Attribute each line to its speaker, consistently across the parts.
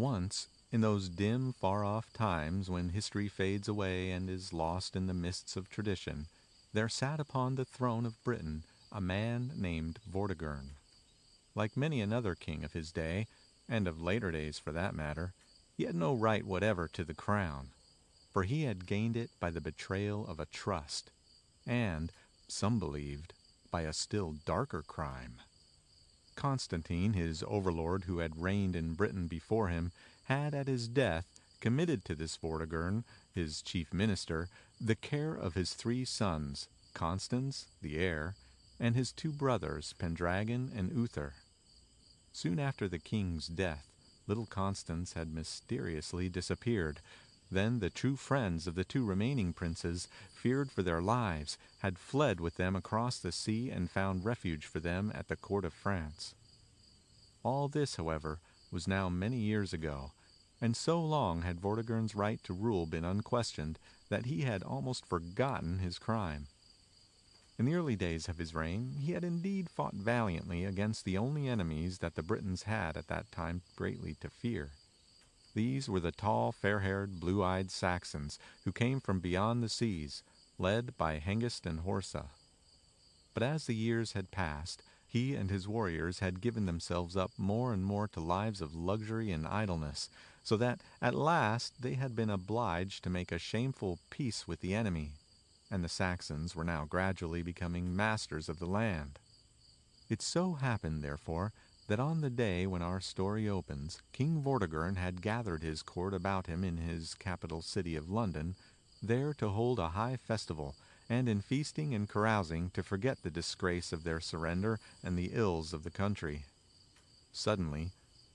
Speaker 1: Once, in those dim, far-off times when history fades away and is lost in the mists of tradition, there sat upon the throne of Britain a man named Vortigern. Like many another king of his day, and of later days for that matter, he had no right whatever to the crown, for he had gained it by the betrayal of a trust, and, some believed, by a still darker crime. Constantine, his overlord who had reigned in Britain before him, had at his death committed to this Vortigern, his chief minister, the care of his 3 sons, Constans, the heir, and his 2 brothers, Pendragon and Uther. Soon after the king's death, little Constans had mysteriously disappeared. Then the true friends of the 2 remaining princes, feared for their lives, had fled with them across the sea and found refuge for them at the court of France. All this, however, was now many years ago, and so long had Vortigern's right to rule been unquestioned that he had almost forgotten his crime. In the early days of his reign he had indeed fought valiantly against the only enemies that the Britons had at that time greatly to fear. These were the tall, fair-haired, blue-eyed Saxons who came from beyond the seas, led by Hengist and Horsa. But as the years had passed, he and his warriors had given themselves up more and more to lives of luxury and idleness, so that at last they had been obliged to make a shameful peace with the enemy, and the Saxons were now gradually becoming masters of the land. It so happened, therefore, that on the day when our story opens, King Vortigern had gathered his court about him in his capital city of London, there to hold a high festival, and in feasting and carousing to forget the disgrace of their surrender and the ills of the country. Suddenly,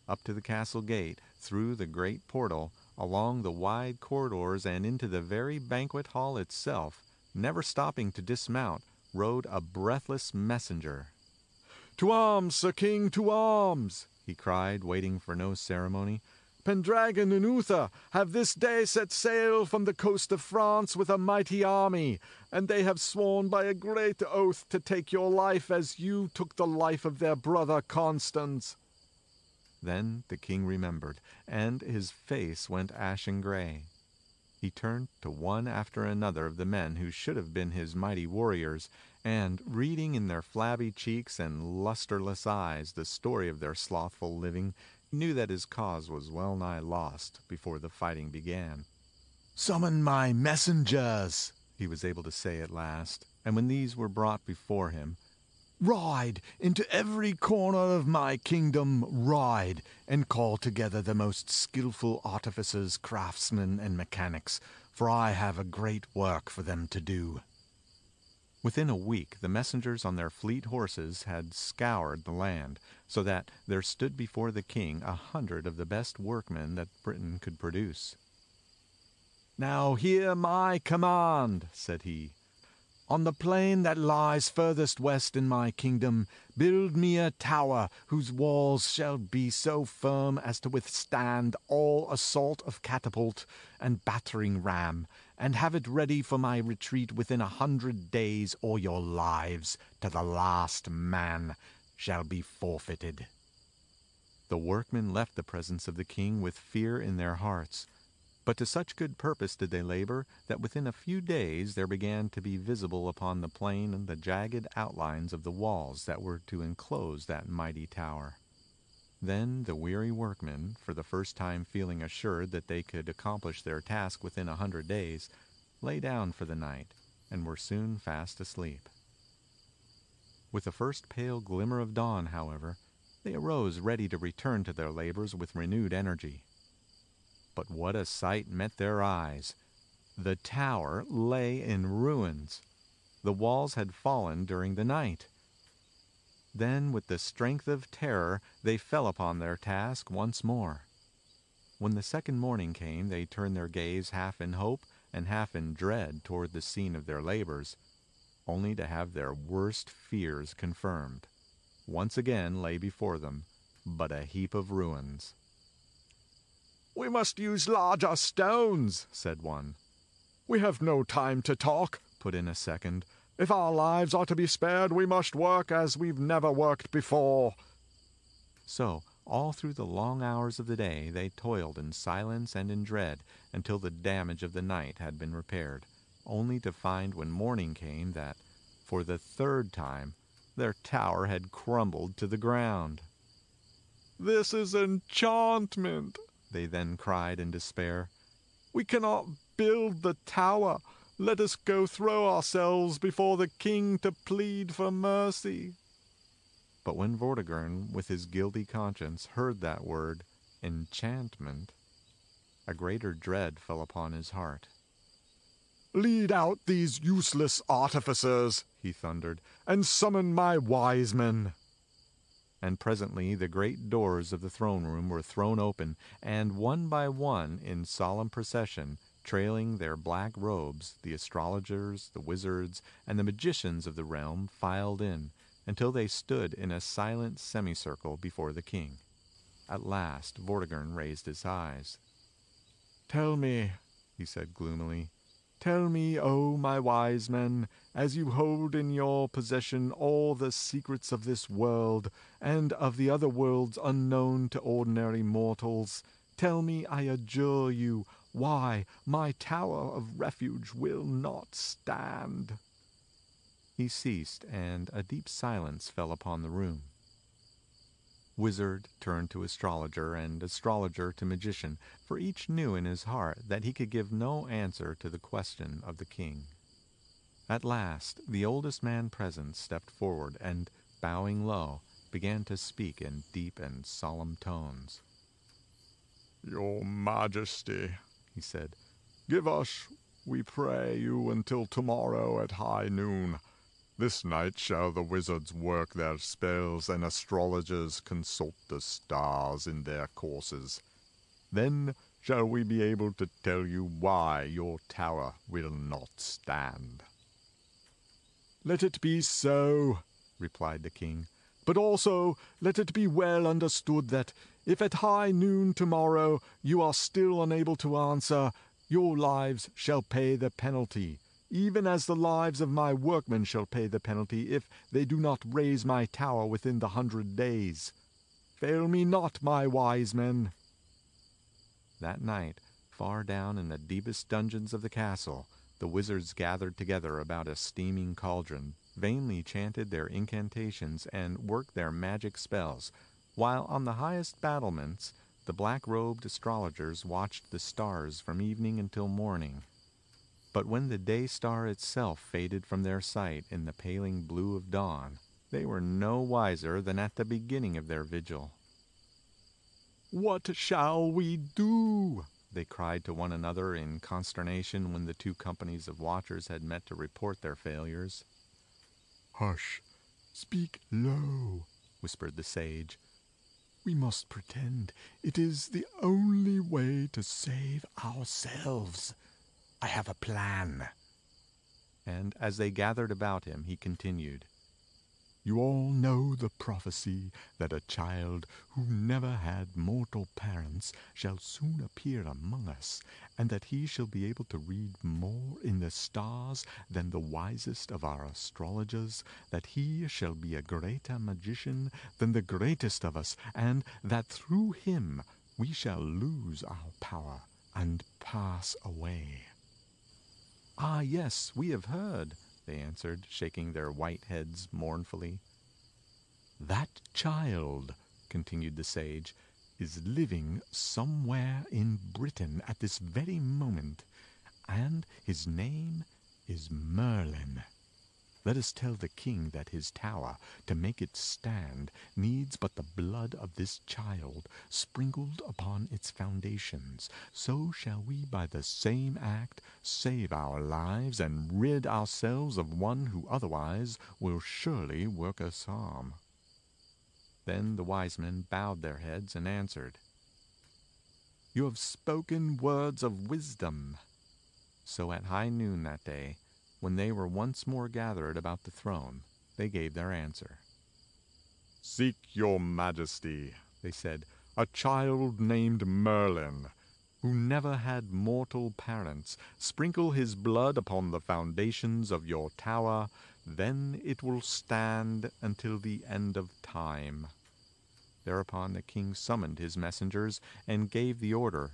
Speaker 1: up to the castle gate, through the great portal, along the wide corridors and into the very banquet hall itself, never stopping to dismount, rode a breathless messenger.
Speaker 2: "To arms, Sir King, to arms!"
Speaker 1: he cried, waiting for no ceremony.
Speaker 2: "Pendragon and Uther have this day set sail from the coast of France with a mighty army, and they have sworn by a great oath to take your life as you took the life of their brother Constans."
Speaker 1: Then the king remembered, and his face went ashen gray. He turned to one after another of the men who should have been his mighty warriors, and, reading in their flabby cheeks and lusterless eyes the story of their slothful living, knew that his cause was well nigh lost before the fighting began.
Speaker 2: "Summon my messengers,"
Speaker 1: he was able to say at last, and when these were brought before him,
Speaker 2: "Ride into every corner of my kingdom, ride, and call together the most skilful artificers, craftsmen, and mechanics, for I have a great work for them to do."
Speaker 1: Within a week the messengers on their fleet horses had scoured the land, so that there stood before the king 100 of the best workmen that Britain could produce.
Speaker 2: "Now hear my command," said he. "On the plain that lies furthest west in my kingdom, build me a tower whose walls shall be so firm as to withstand all assault of catapult and battering ram, and have it ready for my retreat within 100 days, or your lives, to the last man, shall be forfeited."
Speaker 1: The workmen left the presence of the king with fear in their hearts, but to such good purpose did they labor that within a few days there began to be visible upon the plain the jagged outlines of the walls that were to enclose that mighty tower. Then the weary workmen, for the first time feeling assured that they could accomplish their task within 100 days, lay down for the night, and were soon fast asleep. With the first pale glimmer of dawn, however, they arose ready to return to their labors with renewed energy. But what a sight met their eyes! The tower lay in ruins. The walls had fallen during the night. Then, with the strength of terror, they fell upon their task once more. When the second morning came, they turned their gaze half in hope and half in dread toward the scene of their labors, only to have their worst fears confirmed. Once again lay before them but a heap of ruins.
Speaker 2: "We must use larger stones," said one. "We have no time to talk," put in a second. "If our lives are to be spared, we must work as we've never worked before."
Speaker 1: So All through the long hours of the day they toiled in silence and in dread until the damage of the night had been repaired, only to find when morning came that, for the third time, their tower had crumbled to the ground.
Speaker 2: "This is enchantment,"
Speaker 1: they then cried in despair.
Speaker 2: "We cannot build the tower. Let us go throw ourselves before the king to plead for mercy."
Speaker 1: But when Vortigern, with his guilty conscience, heard that word, enchantment, a greater dread fell upon his heart.
Speaker 2: "Lead out these useless artificers," he thundered, "and summon my wise men."
Speaker 1: And presently the great doors of the throne room were thrown open, and one by one, in solemn procession, trailing their black robes, the astrologers, the wizards, and the magicians of the realm filed in, until they stood in a silent semicircle before the king. At last Vortigern raised his eyes.
Speaker 2: "Tell me," he said gloomily, "tell me, O my wise men, as you hold in your possession all the secrets of this world, and of the other worlds unknown to ordinary mortals, tell me, I adjure you, why my tower of refuge will not stand."
Speaker 1: He ceased, and a deep silence fell upon the room. Wizard turned to astrologer, and astrologer to magician, for each knew in his heart that he could give no answer to the question of the king. At last the oldest man present stepped forward, and, bowing low, began to speak in deep and solemn tones.
Speaker 2: "Your Majesty," he said, "give us, we pray you, until tomorrow at high noon. This night shall the wizards work their spells, and astrologers consult the stars in their courses. Then shall we be able to tell you why your tower will not stand." "Let it be so," replied the king. "But also let it be well understood that, if at high noon tomorrow you are still unable to answer, your lives shall pay the penalty, even as the lives of my workmen shall pay the penalty if they do not raise my tower within the 100 days. Fail me not, my wise men."
Speaker 1: That night, far down in the deepest dungeons of the castle, the wizards gathered together about a steaming cauldron, vainly chanted their incantations, and worked their magic spells, while on the highest battlements the black-robed astrologers watched the stars from evening until morning. But when the day-star itself faded from their sight in the paling blue of dawn, they were no wiser than at the beginning of their vigil. "What shall we do?" they cried to one another in consternation when the two companies of watchers had met to report their failures.
Speaker 2: "Hush! Speak low," whispered the sage. "We must pretend it is the only way to save ourselves. I have a plan."
Speaker 1: And as they gathered about him, he continued,
Speaker 2: "You all know the prophecy that a child who never had mortal parents shall soon appear among us, and that he shall be able to read more in the stars than the wisest of our astrologers, that he shall be a greater magician than the greatest of us, and that through him we shall lose our power and pass away."
Speaker 1: "Ah, yes, we have heard," they answered, shaking their white heads mournfully.
Speaker 2: "That child," continued the sage, "is living somewhere in Britain at this very moment, and his name is Merlin. Let us tell the king that his tower, to make it stand, needs but the blood of this child sprinkled upon its foundations. So shall we by the same act save our lives and rid ourselves of one who otherwise will surely work us harm."
Speaker 1: Then the wise men bowed their heads and answered,
Speaker 2: "You have spoken words of wisdom."
Speaker 1: So at high noon that day, when they were once more gathered about the throne, they gave their answer.
Speaker 2: "Seek your majesty," they said, "a child named Merlin, who never had mortal parents. Sprinkle his blood upon the foundations of your tower, then it will stand until the end of time."
Speaker 1: Thereupon the king summoned his messengers and gave the order.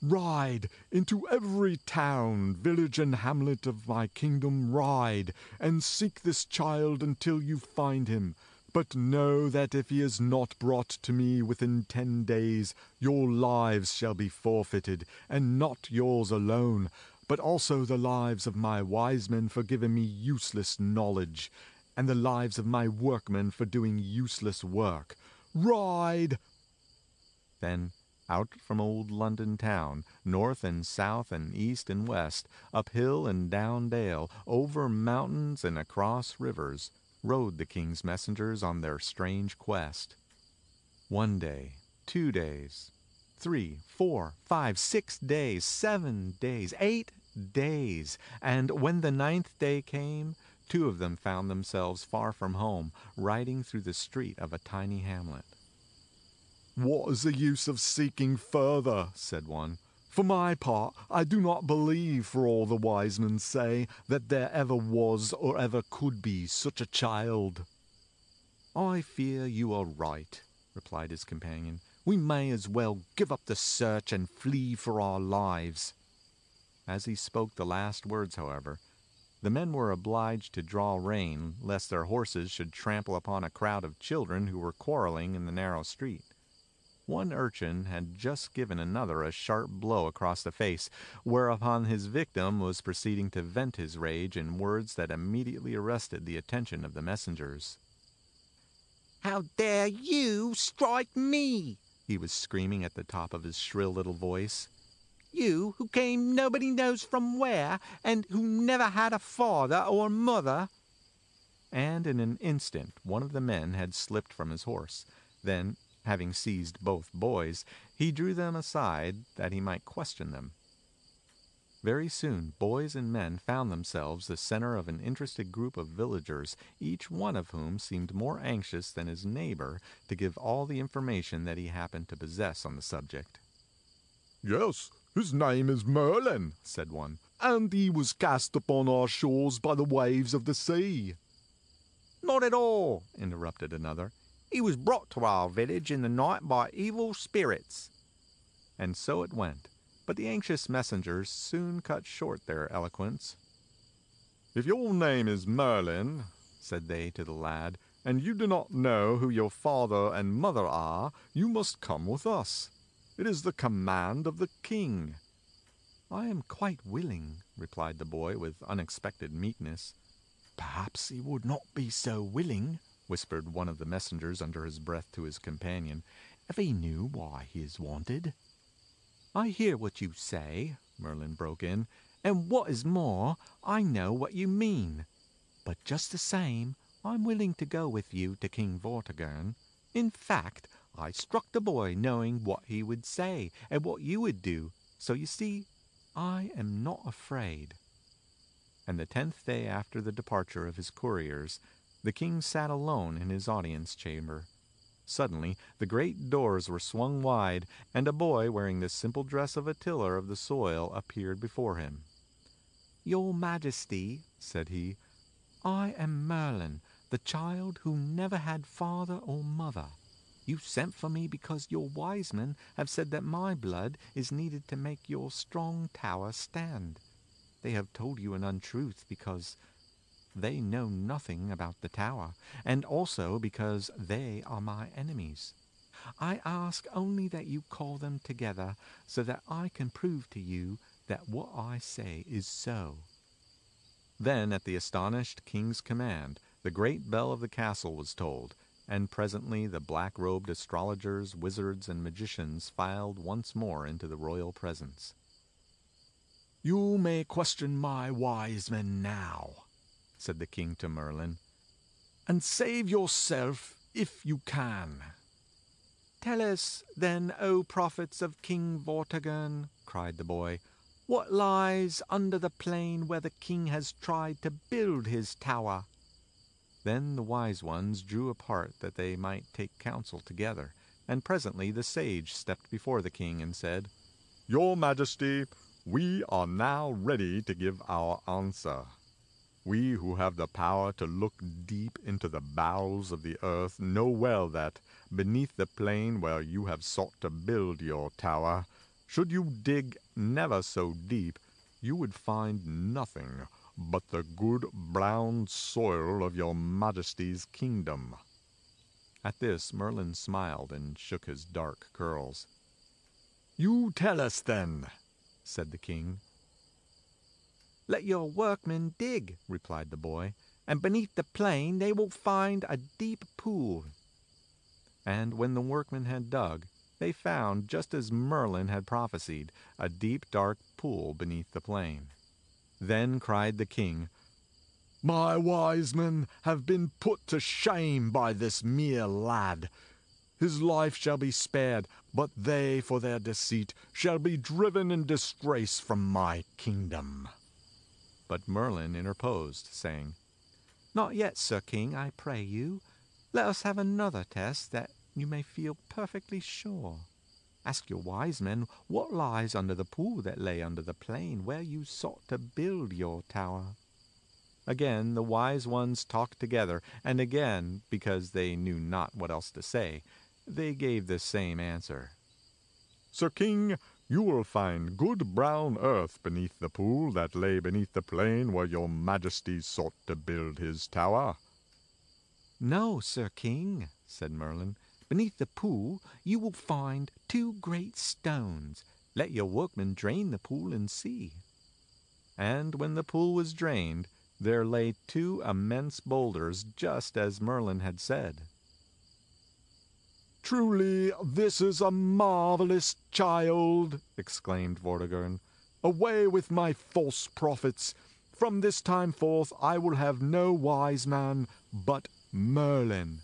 Speaker 2: Ride into every town, village, and hamlet of my kingdom, ride, and seek this child until you find him. But know that if he is not brought to me within 10 days, your lives shall be forfeited, and not yours alone, but also the lives of my wise men for giving me useless knowledge, and the lives of my workmen for doing useless work. Ride!
Speaker 1: Then, out from old London town, north and south and east and west, up hill and down dale, over mountains and across rivers, rode the king's messengers on their strange quest. 1 day, 2 days, 3, 4, 5, 6 days, 7 days, 8 days, and when the 9th day came, 2 of them found themselves far from home, riding through the street of a tiny hamlet.
Speaker 2: What is the use of seeking further? Said one. For my part, I do not believe, for all the wise men say, that there ever was or ever could be such a child.
Speaker 1: I fear you are right, replied his companion. We may as well give up the search and flee for our lives. As he spoke the last words, however, the men were obliged to draw rein, lest their horses should trample upon a crowd of children who were quarreling in the narrow street. One urchin had just given another a sharp blow across the face, whereupon his victim was proceeding to vent his rage in words that immediately arrested the attention of the messengers.
Speaker 3: "How dare you strike me?"
Speaker 1: he was screaming at the top of his shrill little voice.
Speaker 3: "You who came nobody knows from where, and who never had a father or mother."
Speaker 1: And in an instant one of the men had slipped from his horse. Then, having seized both boys, he drew them aside that he might question them. Very soon boys and men found themselves the center of an interested group of villagers, each one of whom seemed more anxious than his neighbor to give all the information that he happened to possess on the subject.
Speaker 2: Yes, his name is Merlin, said one, and he was cast upon our shores by the waves of the sea.
Speaker 3: "Not at all,"
Speaker 1: interrupted another.
Speaker 3: "He was brought to our village in the night by evil spirits."
Speaker 1: And so it went, but the anxious messengers soon cut short their eloquence.
Speaker 2: If your name is Merlin, said they to the lad, and you do not know who your father and mother are, you must come with us. It is the command of the king.
Speaker 1: I am quite willing, replied the boy with unexpected meekness.
Speaker 2: Perhaps he would not be so willing,
Speaker 1: whispered one of the messengers under his breath to his companion,
Speaker 2: if he knew why he is wanted.
Speaker 1: I hear what you say, Merlin broke in, and what is more, I know what you mean. But just the same, I'm willing to go with you to King Vortigern. In fact, I struck the boy knowing what he would say and what you would do, so you see, I am not afraid. And the 10th day after the departure of his couriers, the king sat alone in his audience chamber. Suddenly the great doors were swung wide, and a boy wearing the simple dress of a tiller of the soil appeared before him. Your Majesty, said he, I am Merlin, the child who never had father or mother. You sent for me because your wise men have said that my blood is needed to make your strong tower stand. They have told you an untruth because they know nothing about the tower, and also because they are my enemies. I ask only that you call them together so that I can prove to you that what I say is so. Then, at the astonished king's command, the great bell of the castle was tolled, and presently the black-robed astrologers, wizards, and magicians filed once more into the royal presence.
Speaker 2: You may question my wise men now, said the king to Merlin, and save yourself if you can.
Speaker 1: Tell us, then, O prophets of King Vortigern, cried the boy, what lies under the plain where the king has tried to build his tower? Then the wise ones drew apart that they might take counsel together, and presently the sage stepped before the king and said,
Speaker 2: Your Majesty, we are now ready to give our answer. We who have the power to look deep into the bowels of the earth know well that, beneath the plain where you have sought to build your tower, should you dig never so deep, you would find nothing but the good brown soil of your majesty's kingdom."
Speaker 1: At this Merlin smiled and shook his dark curls.
Speaker 2: "You tell us, then,"
Speaker 1: said the king.
Speaker 3: "Let your workmen dig," replied the boy, "and beneath the plain they will find a deep pool."
Speaker 1: And when the workmen had dug, they found, just as Merlin had prophesied, a deep dark pool beneath the plain. Then cried the king,
Speaker 2: "My wise men have been put to shame by this mere lad. His life shall be spared, but they, for their deceit, shall be driven in disgrace from my kingdom."
Speaker 1: But Merlin interposed, saying,
Speaker 3: "Not yet, Sir King, I pray you. Let us have another test, that you may feel perfectly sure. Ask your wise men what lies under the pool that lay under the plain where you sought to build your tower."
Speaker 1: Again the wise ones talked together, and again, because they knew not what else to say, they gave the same answer.
Speaker 2: "Sir King, you will find good brown earth beneath the pool that lay beneath the plain where your majesty sought to build his tower."
Speaker 3: "No, Sir King," said Merlin. "Beneath the pool you will find 2 great stones. Let your workmen drain the pool and see."
Speaker 1: And when the pool was drained, there lay 2 immense boulders, just as Merlin had said.
Speaker 2: "Truly, this is a marvelous child," exclaimed Vortigern. "Away with my false prophets! From this time forth I will have no wise man but Merlin."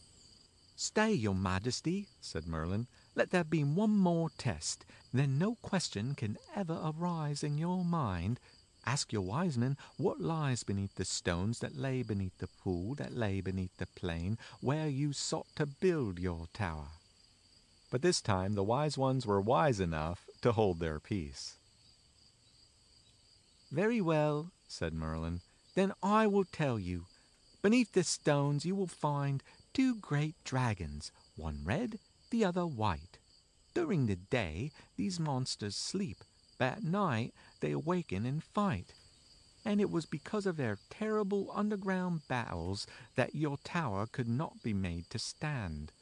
Speaker 3: "Stay, your majesty," said Merlin. "Let there be one more test. Then no question can ever arise in your mind. Ask your wise men what lies beneath the stones that lay beneath the pool that lay beneath the plain where you sought to build your tower."
Speaker 1: But this time the wise ones were wise enough to hold their peace.
Speaker 3: "Very well," said Merlin. "Then I will tell you. Beneath the stones you will find 2 great dragons, one red, the other white. During the day these monsters sleep, but at night they awaken and fight. And it was because of their terrible underground battles that your tower could not be made to stand.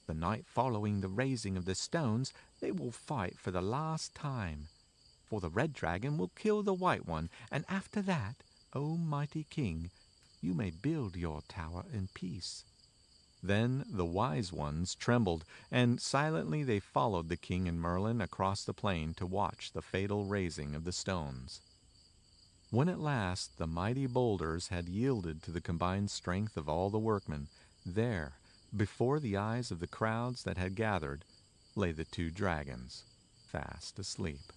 Speaker 3: The night following the raising of the stones they will fight for the last time. For the red dragon will kill the white one, and after that, O mighty king, you may build your tower in peace."
Speaker 1: Then the wise ones trembled, and silently they followed the king and Merlin across the plain to watch the fatal raising of the stones. When at last the mighty boulders had yielded to the combined strength of all the workmen, there, before the eyes of the crowds that had gathered, lay the 2 dragons, fast asleep.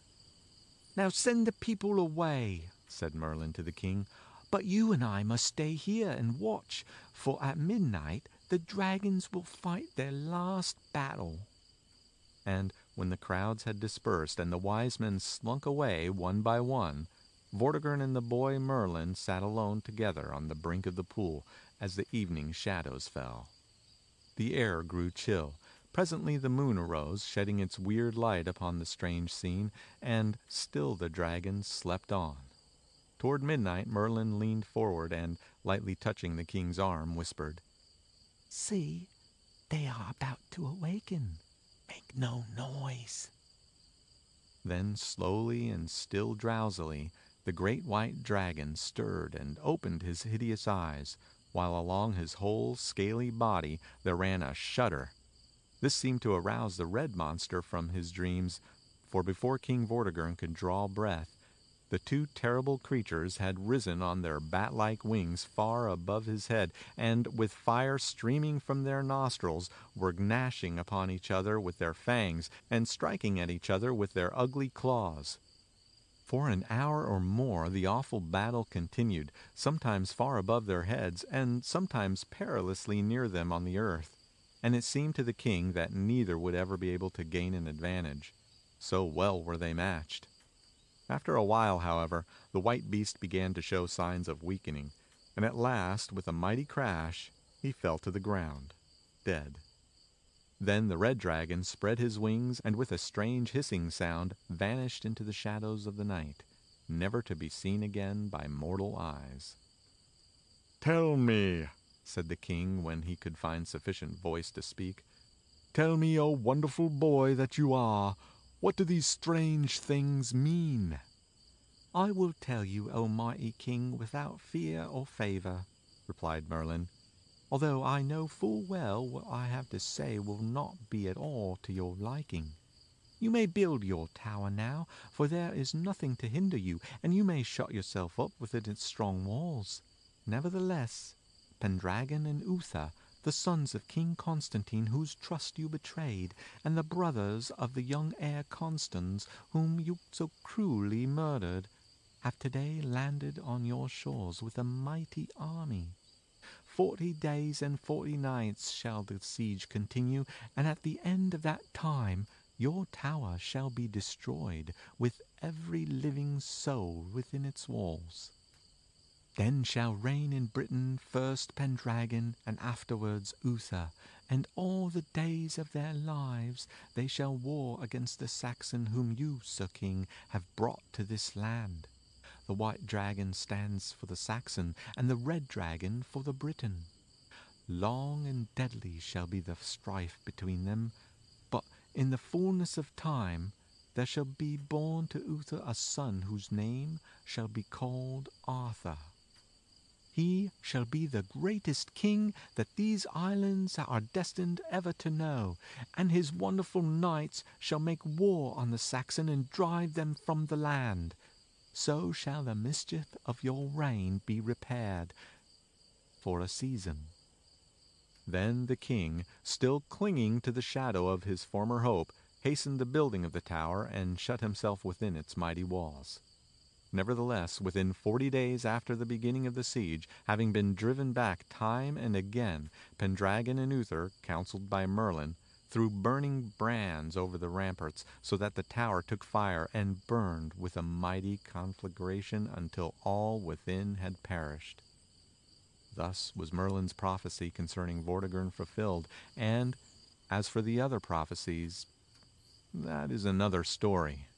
Speaker 3: "Now send the people away," said Merlin to the king. "But you and I must stay here and watch, for at midnight the dragons will fight their last battle."
Speaker 1: And when the crowds had dispersed and the wise men slunk away one by one, Vortigern and the boy Merlin sat alone together on the brink of the pool as the evening shadows fell. The air grew chill. Presently the moon arose, shedding its weird light upon the strange scene, and still the dragons slept on. Toward midnight Merlin leaned forward and, lightly touching the king's arm, whispered,
Speaker 3: "See, they are about to awaken. Make no noise."
Speaker 1: Then slowly and still drowsily the great white dragon stirred and opened his hideous eyes, while along his whole scaly body there ran a shudder. This seemed to arouse the red monster from his dreams, for before King Vortigern could draw breath, the 2 terrible creatures had risen on their bat-like wings far above his head, and, with fire streaming from their nostrils, were gnashing upon each other with their fangs, and striking at each other with their ugly claws. For an hour or more the awful battle continued, sometimes far above their heads, and sometimes perilously near them on the earth, and it seemed to the king that neither would ever be able to gain an advantage, so well were they matched. After a while, however, the white beast began to show signs of weakening, and at last, with a mighty crash, he fell to the ground, dead. Then the red dragon spread his wings and with a strange hissing sound vanished into the shadows of the night, never to be seen again by mortal eyes.
Speaker 2: "Tell me,"
Speaker 1: said the king when he could find sufficient voice to speak,
Speaker 2: "tell me, O wonderful boy that you are, what do these strange things mean?"
Speaker 3: "I will tell you, O mighty king, without fear or favor," replied Merlin, "although I know full well what I have to say will not be at all to your liking. You may build your tower now, for there is nothing to hinder you, and you may shut yourself up within its strong walls. Nevertheless, Pendragon and Uther, the sons of King Constantine, whose trust you betrayed, and the brothers of the young heir Constans, whom you so cruelly murdered, have today landed on your shores with a mighty army. 40 days and 40 nights shall the siege continue, and at the end of that time your tower shall be destroyed, with every living soul within its walls. Then shall reign in Britain first Pendragon, and afterwards Uther, and all the days of their lives they shall war against the Saxon whom you, Sir King, have brought to this land. The white dragon stands for the Saxon, and the red dragon for the Briton. Long and deadly shall be the strife between them, but in the fullness of time there shall be born to Uther a son whose name shall be called Arthur. He shall be the greatest king that these islands are destined ever to know, and his wonderful knights shall make war on the Saxon and drive them from the land. So shall the mischief of your reign be repaired for a season."
Speaker 1: Then the king, still clinging to the shadow of his former hope, hastened the building of the tower and shut himself within its mighty walls. Nevertheless, within 40 days after the beginning of the siege, having been driven back time and again, Pendragon and Uther, counseled by Merlin, threw burning brands over the ramparts, so that the tower took fire and burned with a mighty conflagration until all within had perished. Thus was Merlin's prophecy concerning Vortigern fulfilled, and as for the other prophecies, that is another story.